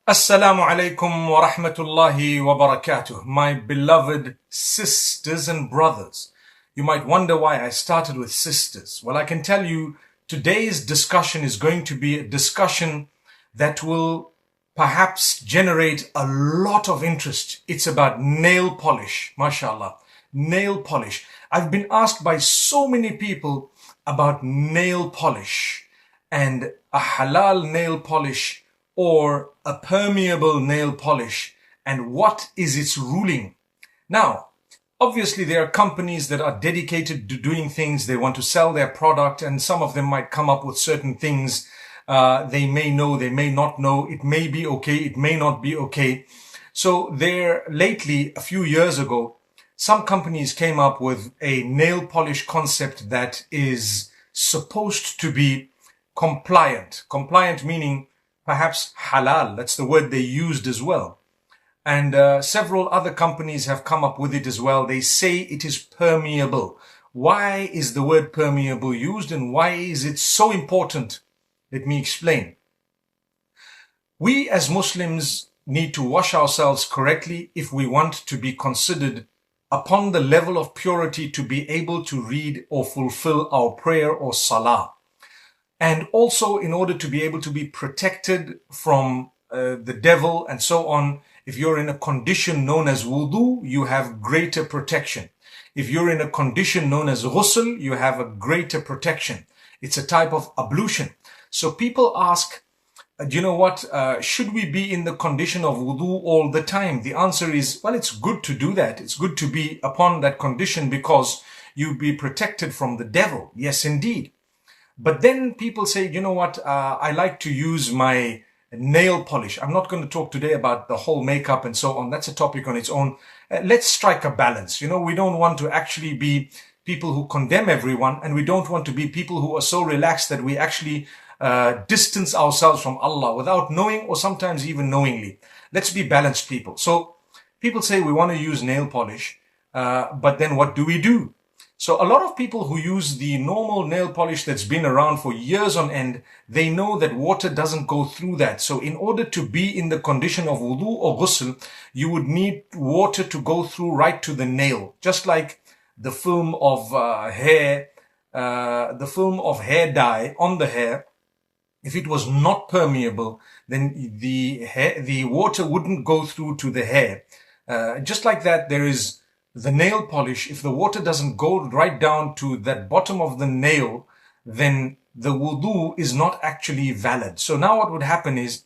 Assalamu alaikum wa rahmatullahi wa barakatuh. My beloved sisters and brothers. You might wonder why I started with sisters. Well, I can tell you today's discussion is going to be a discussion that will perhaps generate a lot of interest. It's about nail polish, mashallah. Nail polish. I've been asked by so many people about nail polish and a halal nail polish or a permeable nail polish, and what is its ruling. Now, obviously there are companies that are dedicated to doing things. They want to sell their product, and some of them might come up with certain things. They may know, they may not know. It may be okay, it may not be okay. So lately, a few years ago, some companies came up with a nail polish concept that is supposed to be compliant. Compliant meaning perhaps halal. That's the word they used as well. And several other companies have come up with it as well. They say it is permeable. Why is the word permeable used, and why is it so important? Let me explain. We as Muslims need to wash ourselves correctly if we want to be considered upon the level of purity to be able to read or fulfill our prayer or salah. And also in order to be able to be protected from the devil and so on. If you're in a condition known as wudu, you have greater protection. If you're in a condition known as ghusl, you have a greater protection. It's a type of ablution. So people ask, do you know what? Should we be in the condition of wudu all the time? The answer is, well, it's good to do that. It's good to be upon that condition because you'll be protected from the devil. Yes, indeed. But then people say, you know what, I like to use my nail polish. I'm not going to talk today about the whole makeup and so on. That's a topic on its own. Let's strike a balance. You know, we don't want to actually be people who condemn everyone, and we don't want to be people who are so relaxed that we actually distance ourselves from Allah without knowing, or sometimes even knowingly. Let's be balanced people. So people say we want to use nail polish, but then what do we do? So a lot of people who use the normal nail polish that's been around for years on end, they know that water doesn't go through that. So in order to be in the condition of wudu or ghusl, you would need water to go through right to the nail. Just like the film of hair dye on the hair, if it was not permeable, then the water wouldn't go through to the hair. Just like that, there is the nail polish. If the water doesn't go right down to that bottom of the nail, then the wudu is not actually valid. So now what would happen is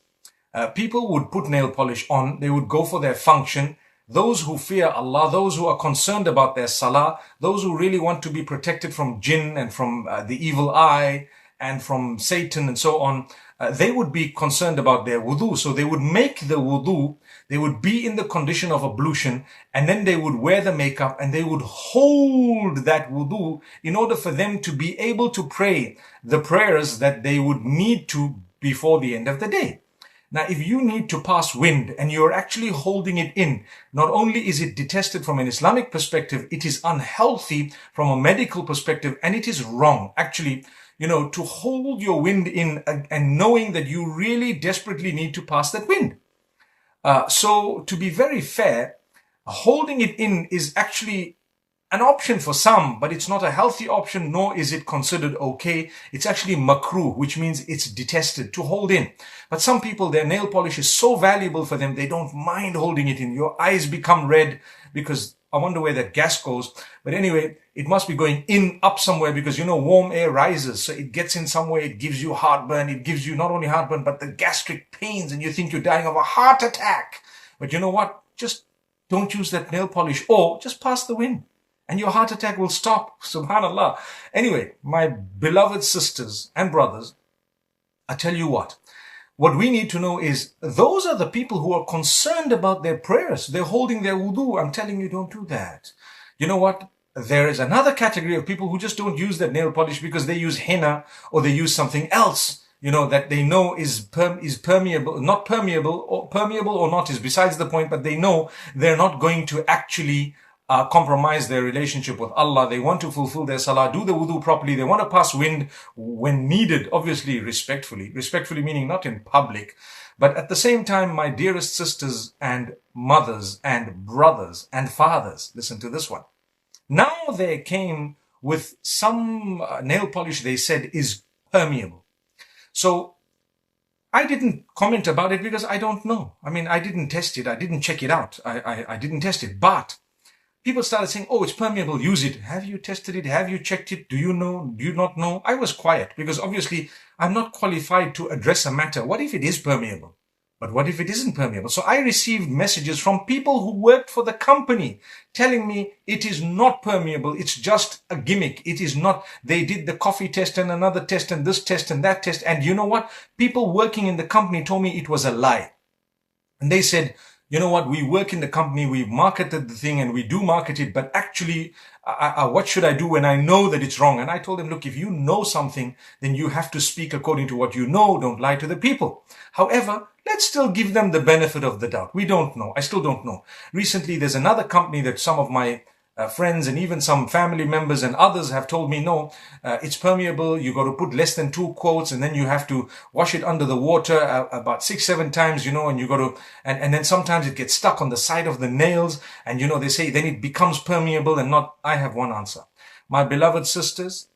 people would put nail polish on. They would go for their function. Those who fear Allah, those who are concerned about their salah, those who really want to be protected from jinn and from the evil eye and from Satan and so on, they would be concerned about their wudu. So they would make the wudu, they would be in the condition of ablution, and then they would wear the makeup and they would hold that wudu in order for them to be able to pray the prayers that they would need to before the end of the day. Now, if you need to pass wind and you're actually holding it in, not only is it detested from an Islamic perspective, it is unhealthy from a medical perspective, and it is wrong. Actually, you know, to hold your wind in and knowing that you really desperately need to pass that wind. So to be very fair, holding it in is actually an option for some, but it's not a healthy option, nor is it considered okay. It's actually makruh, which means it's detested to hold in. But some people, their nail polish is so valuable for them, they don't mind holding it in. Your eyes become red because I wonder where that gas goes. But anyway, it must be going in up somewhere because, you know, warm air rises. So it gets in somewhere. It gives you heartburn. It gives you not only heartburn, but the gastric pains, and you think you're dying of a heart attack. But you know what? Just don't use that nail polish, or just pass the wind and your heart attack will stop. Subhanallah. Anyway, my beloved sisters and brothers, I tell you what we need to know is those are the people who are concerned about their prayers. They're holding their wudu. I'm telling you, don't do that. You know what? There is another category of people who just don't use that nail polish because they use henna or they use something else, you know, that they know is permeable, not permeable, or permeable or not is besides the point, but they know they're not going to actually compromise their relationship with Allah. They want to fulfill their salah, do the wudu properly. They want to pass wind when needed, obviously respectfully. Respectfully meaning not in public. But at the same time, my dearest sisters and mothers and brothers and fathers, listen to this one. Now they came with some nail polish they said is permeable. So I didn't comment about it because I don't know. I mean, I didn't test it. I didn't check it out. I didn't test it. But people started saying, oh, it's permeable, use it. Have you tested it? Have you checked it? Do you know? Do you not know? I was quiet because obviously I'm not qualified to address a matter. What if it is permeable? But what if it isn't permeable? So I received messages from people who worked for the company telling me it is not permeable. It's just a gimmick. It is not. They did the coffee test and another test and this test and that test. And you know what? People working in the company told me it was a lie. And they said, you know what, we work in the company, we've marketed the thing and we do market it, but actually, what should I do when I know that it's wrong? And I told them, look, if you know something, then you have to speak according to what you know. Don't lie to the people. However, let's still give them the benefit of the doubt. We don't know. I still don't know. Recently, there's another company that some of my friends and even some family members and others have told me, no, it's permeable. You got to put less than 2 quarts and then you have to wash it under the water about 6-7 times, you know, and you got to, and then sometimes it gets stuck on the side of the nails and, you know, they say then it becomes permeable and not. I have one answer. My beloved sisters,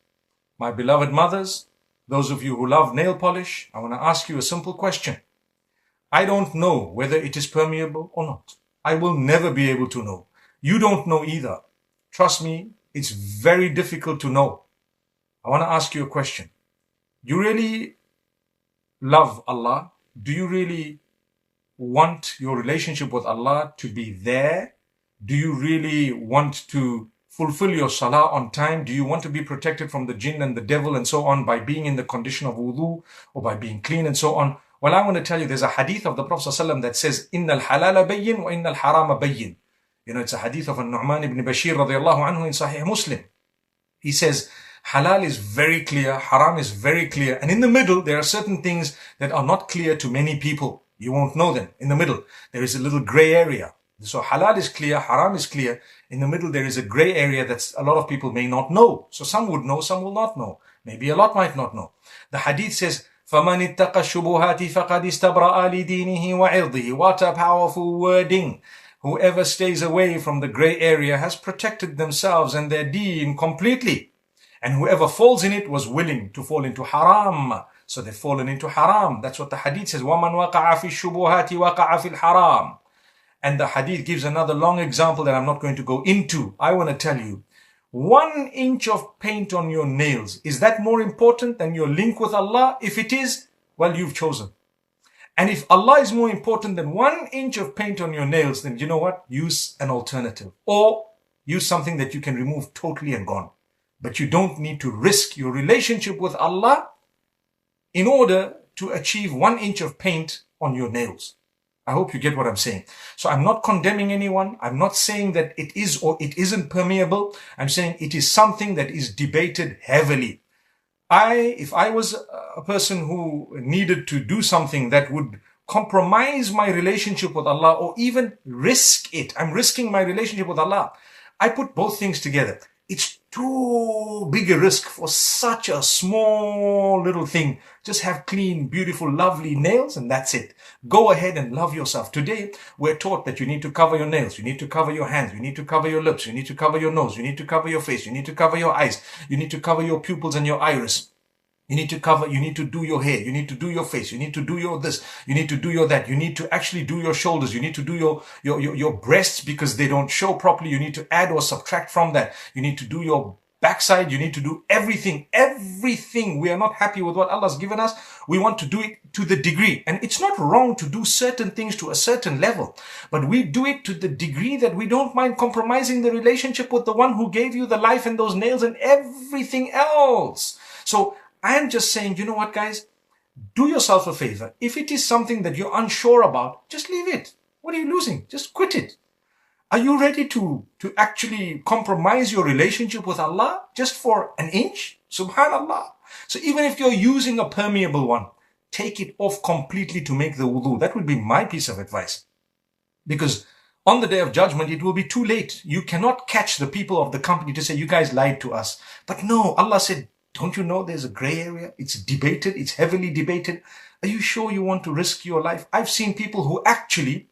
my beloved mothers, those of you who love nail polish, I want to ask you a simple question. I don't know whether it is permeable or not. I will never be able to know. You don't know either. Trust me, it's very difficult to know. I want to ask you a question. Do you really love Allah? Do you really want your relationship with Allah to be there? Do you really want to fulfill your salah on time? Do you want to be protected from the jinn and the devil and so on by being in the condition of wudu or by being clean and so on? Well, I want to tell you, there's a hadith of the Prophet ﷺ that says, إِنَّ الْحَلَالَ بَيِّن وَإِنَّ الْحَرَامَ بَيِّن. You know, it's a hadith of Nu'man ibn Bashir radiallahu anhu in Sahih Muslim. He says, halal is very clear, haram is very clear. And in the middle, there are certain things that are not clear to many people. You won't know them. In the middle, there is a little gray area. So halal is clear, haram is clear. In the middle, there is a gray area that a lot of people may not know. So some would know, some will not know. Maybe a lot might not know. The hadith says, فَمَنِ اتَّقَى الشُّبُهَاتِ فَقَدْ اسْتَبْرَأَ لِدِينِهِ وَعِرْضِهِ. What a powerful wording. Whoever stays away from the gray area has protected themselves and their deen completely. And whoever falls in it was willing to fall into haram. So they've fallen into haram. That's what the hadith says. وَمَنْ وَقَعَ فِي الشُّبُهَاتِ وَقَعَ فِي الْحَرَامِ. And the hadith gives another long example that I'm not going to go into. I want to tell you, 1 inch of paint on your nails, is that more important than your link with Allah? If it is, well, you've chosen. And if Allah is more important than 1 inch of paint on your nails, then you know what? Use an alternative. Or use something that you can remove totally and gone. But you don't need to risk your relationship with Allah in order to achieve 1 inch of paint on your nails. I hope you get what I'm saying. So I'm not condemning anyone. I'm not saying that it is or it isn't permeable. I'm saying it is something that is debated heavily. If I was a person who needed to do something that would compromise my relationship with Allah or even risk it, I'm risking my relationship with Allah. I put both things together. It's too big a risk for such a small little thing. Just have clean, beautiful, lovely nails and that's it. Go ahead and love yourself. Today, we're taught that you need to cover your nails, you need to cover your hands, you need to cover your lips, you need to cover your nose, you need to cover your face, you need to cover your eyes, you need to cover your pupils and your iris. You need to cover, you need to do your hair, you need to do your face, you need to do your this, you need to do your that, you need to actually do your shoulders, you need to do your breasts because they don't show properly, you need to add or subtract from that, you need to do your backside, you need to do everything. We are not happy with what Allah's given us. We want to do it to the degree. And it's not wrong to do certain things to a certain level, but we do it to the degree that we don't mind compromising the relationship with the one who gave you the life and those nails and everything else. So I'm just saying, you know what, guys? Do yourself a favor. If it is something that you're unsure about, just leave it. What are you losing? Just quit it. Are you ready to actually compromise your relationship with Allah just for an inch? Subhanallah. So even if you're using a permeable one, take it off completely to make the wudu. That would be my piece of advice. Because On the day of judgment, it will be too late. You cannot catch the people of the company to say, you guys lied to us. But no, Allah said, don't you know there's a gray area? It's debated. It's heavily debated. Are you sure you want to risk your life? I've seen people who actually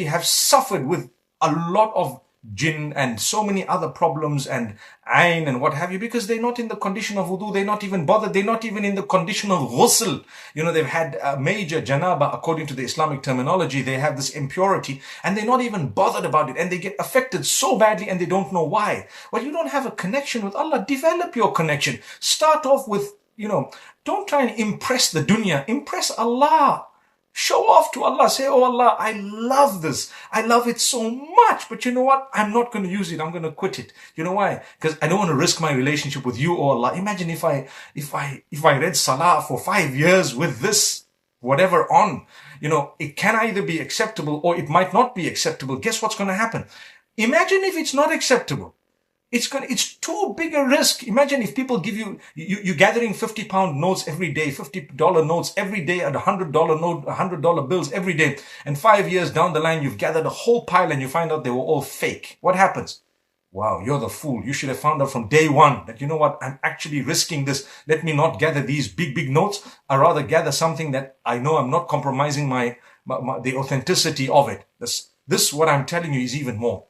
have suffered with a lot of jinn and so many other problems and ayn and what have you, because they're not in the condition of wudu, they're not even bothered, they're not even in the condition of ghusl. They've had a major janaba, according to the Islamic terminology, they have this impurity and they're not even bothered about it, and they get affected so badly and they don't know why. Well, you don't have a connection with Allah. Develop your connection. Start off with, don't try and impress the dunya, impress Allah. Show off to Allah. Say, oh Allah, I love this. I love it so much. But you know what? I'm not going to use it. I'm going to quit it. You know why? Because I don't want to risk my relationship with you, oh Allah. Imagine if I read Salah for 5 years with this, whatever on, it can either be acceptable or it might not be acceptable. Guess what's going to happen? Imagine if it's not acceptable. It's too big a risk. Imagine if people give you're gathering 50-pound notes every day, $50 notes every day, and $100 note, $100 bills every day. And 5 years down the line, you've gathered a whole pile and you find out they were all fake. What happens? Wow, you're the fool. You should have found out from day one that, you know what, I'm actually risking this. Let me not gather these big notes. I rather gather something that I know I'm not compromising the authenticity of it. This, what I'm telling you, is even more.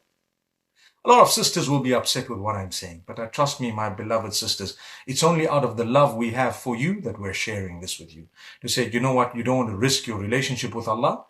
A lot of sisters will be upset with what I'm saying, but trust me, my beloved sisters, it's only out of the love we have for you that we're sharing this with you. To say, you know what, you don't want to risk your relationship with Allah.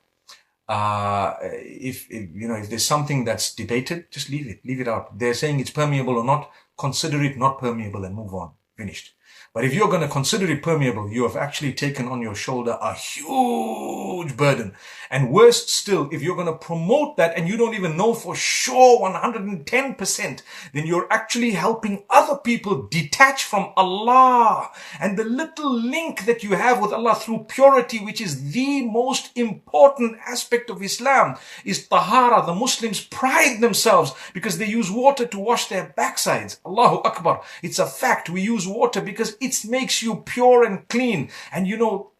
If there's something that's debated, just leave it out. They're saying it's permeable or not, consider it not permeable and move on. Finished. But if you're going to consider it permeable, you have actually taken on your shoulder a huge burden. And worse still, if you're going to promote that and you don't even know for sure 110%, then you're actually helping other people detach from Allah. And the little link that you have with Allah through purity, which is the most important aspect of Islam, is tahara. The Muslims pride themselves because they use water to wash their backsides. Allahu Akbar. It's a fact. We use water because it makes you pure and clean. And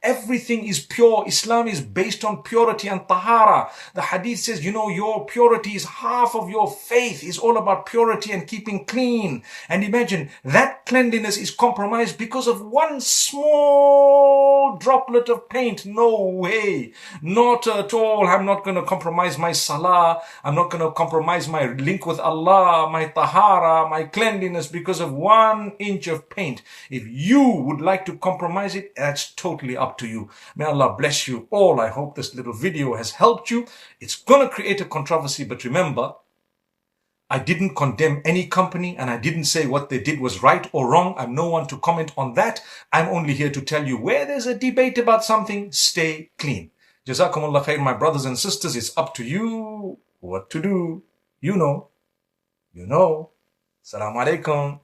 everything is pure. Islam is based on purity and tahara. The hadith says, your purity is half of your faith. Is all about purity and keeping clean. And imagine that cleanliness is compromised because of one small droplet of paint. No way. Not at all. I'm not going to compromise my salah. I'm not going to compromise my link with Allah, my tahara, my cleanliness because of 1 inch of paint. If you would like to compromise it, that's totally up to you. May Allah bless you all. I hope this little video has helped you. It's going to create a controversy, but remember, I didn't condemn any company and I didn't say what they did was right or wrong. I'm no one to comment on that. I'm only here to tell you where there's a debate about something, stay clean. Jazakumullah khair, my brothers and sisters. It's up to you what to do. You know. Assalamu alaikum.